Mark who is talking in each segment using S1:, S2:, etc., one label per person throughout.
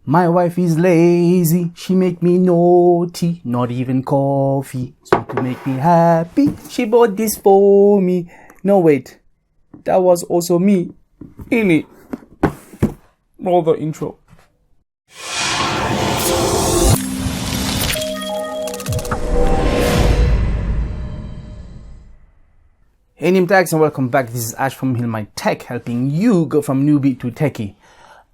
S1: My wife is lazy, she make me naughty, not even coffee. So to make me happy, she bought this for me. No wait, that was also me. Really? Roll the intro. Hey Nim Tags and welcome back. This is Ash from Hill My Tech, helping you go from newbie to techie.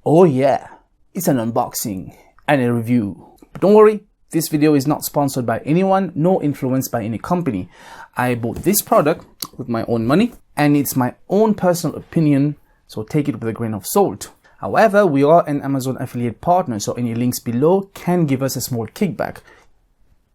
S1: Oh yeah, it's an unboxing and a review. But don't worry, this video is not sponsored by anyone, nor influenced by any company. I bought this product with my own money and it's my own personal opinion, so take it with a grain of salt. However, we are an Amazon affiliate partner, so any links below can give us a small kickback.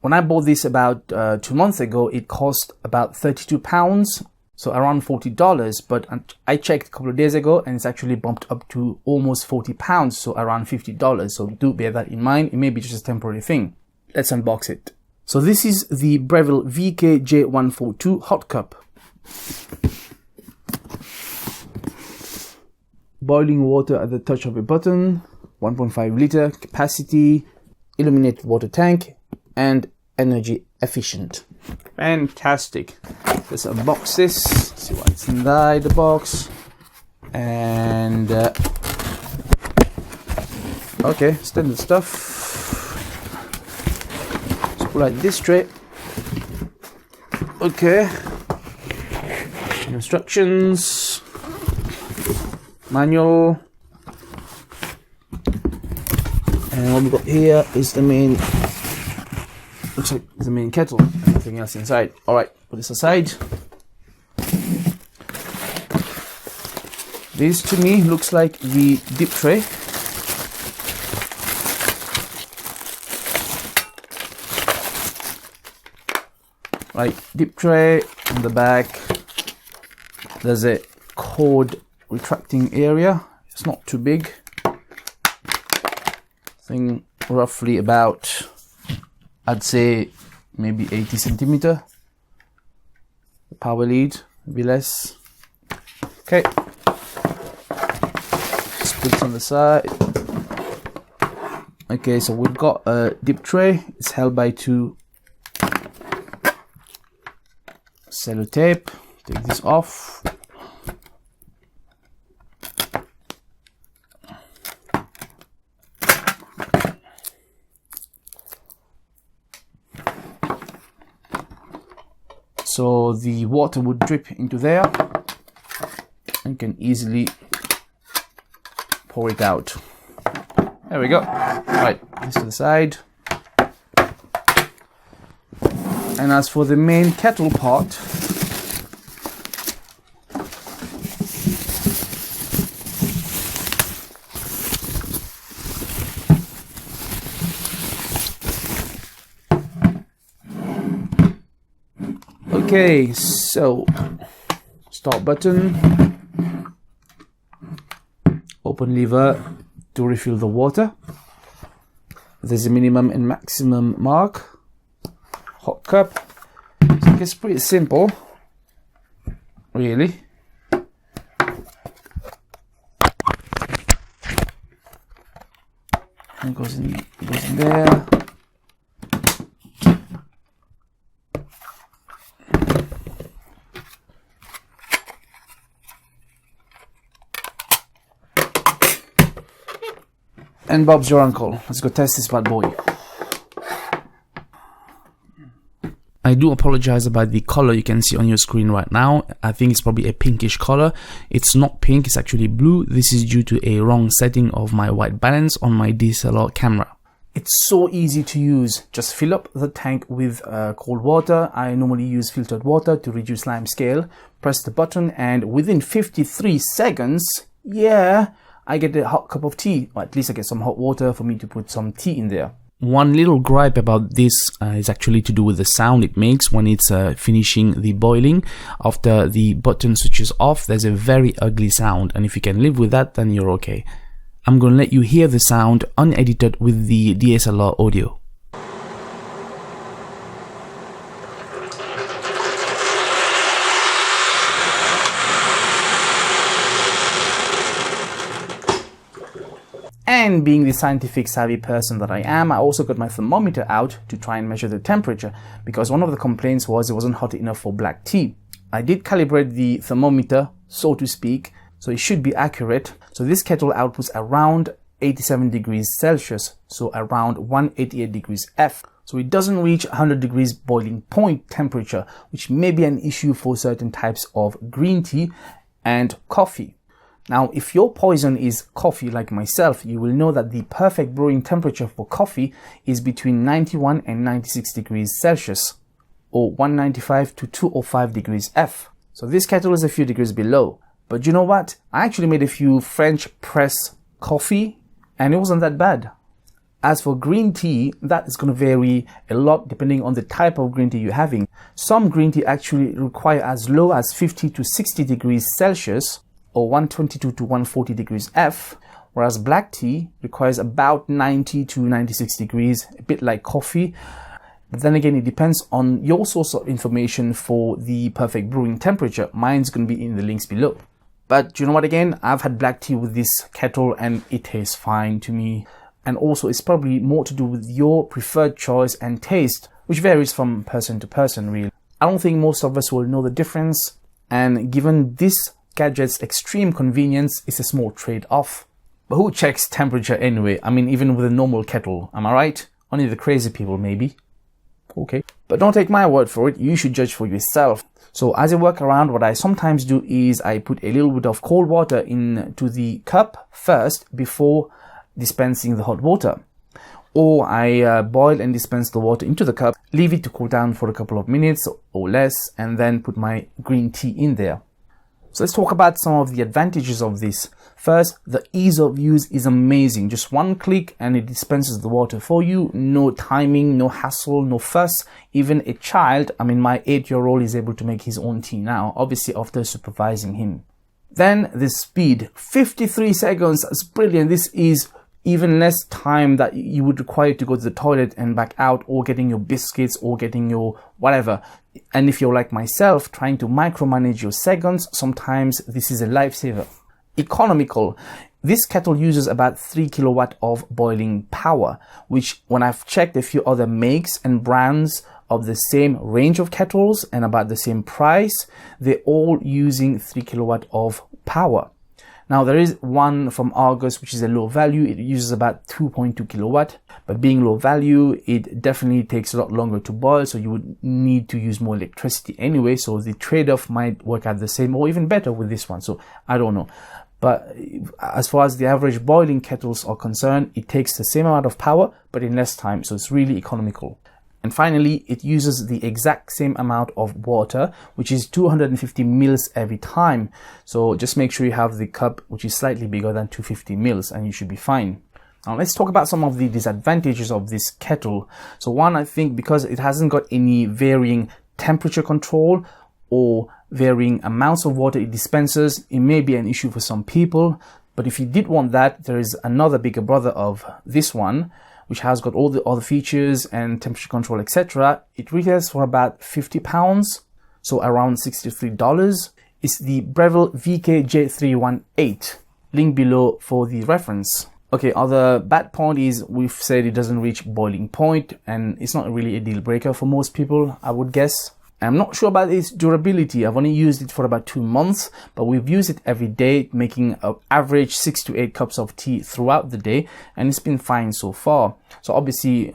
S1: When I bought this about 2 months ago, it cost about £32. So around $40, but I checked a couple of days ago and it's actually bumped up to almost £40, so around $50. So do bear that in mind. It may be just a temporary thing. Let's unbox it. So this is the Breville VKJ142 Hot Cup. Boiling water at the touch of a button, 1.5 liter capacity, illuminated water tank, and energy efficient. Fantastic. Let's unbox this, see what's inside the box. And okay, standard stuff. Let's pull out this tray. Okay, instructions, manual, and what we got here is the main, looks like the main kettle, and nothing else inside. All right, put this aside. This to me looks like the dip tray. Right, dip tray on the back. There's a cord retracting area. It's not too big. I think roughly about, I'd say maybe 80 centimeter. The power lead, maybe less. Okay. Let's put it on the side. Okay, so we've got a dip tray. It's held by 2 sellotape. Take this off. So the water would drip into there and can easily pour it out. There we go. Right, this to the side. And as for the main kettle part, okay, so start button, open lever to refill the water. There's a minimum and maximum mark. Hot cup. So it's pretty simple, really. And goes in there. And Bob's your uncle. Let's go test this bad boy. I do apologize about the color you can see on your screen right now. I think it's probably a pinkish color. It's not pink, it's actually blue. This is due to a wrong setting of my white balance on my DSLR camera. It's so easy to use. Just fill up the tank with cold water. I normally use filtered water to reduce lime scale. Press the button and within 53 seconds, yeah, I get a hot cup of tea, or at least I get some hot water for me to put some tea in there. One little gripe about this is actually to do with the sound it makes when it's finishing the boiling. After the button switches off, there's a very ugly sound, and if you can live with that, then you're okay. I'm going to let you hear the sound unedited with the DSLR audio. And being the scientific savvy person that I am, I also got my thermometer out to try and measure the temperature, because one of the complaints was it wasn't hot enough for black tea. I did calibrate the thermometer, so to speak, so it should be accurate. So this kettle outputs around 87 degrees Celsius, so around 188 degrees F. So it doesn't reach 100 degrees boiling point temperature, which may be an issue for certain types of green tea and coffee. Now, if your poison is coffee like myself, you will know that the perfect brewing temperature for coffee is between 91 and 96 degrees Celsius, or 195 to 205 degrees F. So this kettle is a few degrees below. But you know what? I actually made a few French press coffee and it wasn't that bad. As for green tea, that is going to vary a lot depending on the type of green tea you're having. Some green tea actually require as low as 50 to 60 degrees Celsius or 122 to 140 degrees F, whereas black tea requires about 90 to 96 degrees, a bit like coffee. But then again, it depends on your source of information for the perfect brewing temperature. Mine's going to be in the links below. But you know what, again, I've had black tea with this kettle and it tastes fine to me. And also it's probably more to do with your preferred choice and taste, which varies from person to person really. I don't think most of us will know the difference, and given this gadget's extreme convenience, it's a small trade-off. But who checks temperature anyway? I mean, even with a normal kettle, am I right? Only the crazy people maybe. Okay. But don't take my word for it, you should judge for yourself. So as a workaround, what I sometimes do is I put a little bit of cold water into the cup first before dispensing the hot water, or I boil and dispense the water into the cup, leave it to cool down for a couple of minutes or less, and then put my green tea in there. So let's talk about some of the advantages of this. First, the ease of use is amazing. Just one click and it dispenses the water for you. No timing, no hassle, no fuss. Even a child, I mean my 8-year-old is able to make his own tea now, obviously after supervising him. Then the speed, 53 seconds, that's brilliant. This is even less time that you would require to go to the toilet and back out, or getting your biscuits or getting your whatever. And if you're like myself, trying to micromanage your seconds, sometimes this is a lifesaver. Economical. This kettle uses about 3 kilowatt of boiling power, which when I've checked a few other makes and brands of the same range of kettles and about the same price, they're all using 3 kilowatt of power. Now there is one from Argus which is a low value. It uses about 2.2 kilowatt, but being low value, it definitely takes a lot longer to boil, so you would need to use more electricity anyway, so the trade-off might work out the same or even better with this one, so I don't know. But as far as the average boiling kettles are concerned, it takes the same amount of power but in less time, so it's really economical. And finally, it uses the exact same amount of water, which is 250 mils every time. So just make sure you have the cup which is slightly bigger than 250 mils and you should be fine. Now let's talk about some of the disadvantages of this kettle. So one, I think because it hasn't got any varying temperature control or varying amounts of water it dispenses, it may be an issue for some people. But if you did want that, there is another bigger brother of this one, which has got all the other features and temperature control, etc. It retails for about £50, so around $63. It's the Breville VKJ142. Link below for the reference. Okay, other bad point is we've said it doesn't reach boiling point, and it's not really a deal breaker for most people, I would guess. I'm not sure about its durability. I've only used it for about 2 months, but we've used it every day, making an average 6 to 8 cups of tea throughout the day, and it's been fine so far. So obviously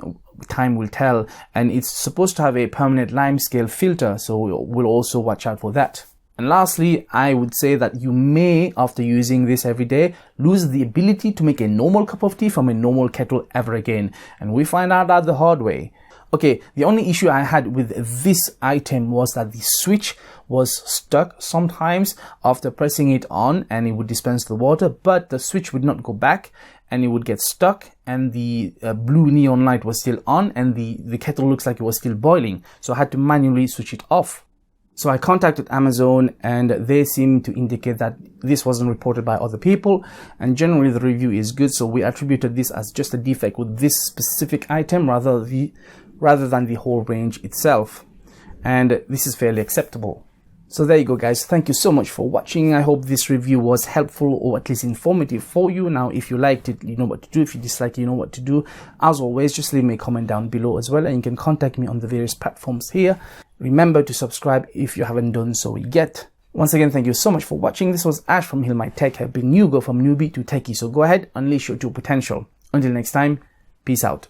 S1: time will tell, and it's supposed to have a permanent lime scale filter, so we'll also watch out for that. And lastly, I would say that you may, after using this every day, lose the ability to make a normal cup of tea from a normal kettle ever again, and we find out that the hard way. Okay, the only issue I had with this item was that the switch was stuck sometimes after pressing it on, and it would dispense the water, but the switch would not go back and it would get stuck, and the blue neon light was still on and the kettle looks like it was still boiling. So I had to manually switch it off. So I contacted Amazon and they seem to indicate that this wasn't reported by other people, and generally the review is good, so we attributed this as just a defect with this specific item rather than the whole range itself, and this is fairly acceptable. So there you go, guys. Thank you so much for watching. I hope this review was helpful or at least informative for you. Now, if you liked it, you know what to do. If you disliked it, you know what to do. As always, just leave me a comment down below as well, and you can contact me on the various platforms here. Remember to subscribe if you haven't done so yet. Once again, thank you so much for watching. This was Ash from Heal My Tech, helping you go from newbie to techie. So go ahead, unleash your true potential. Until next time, peace out.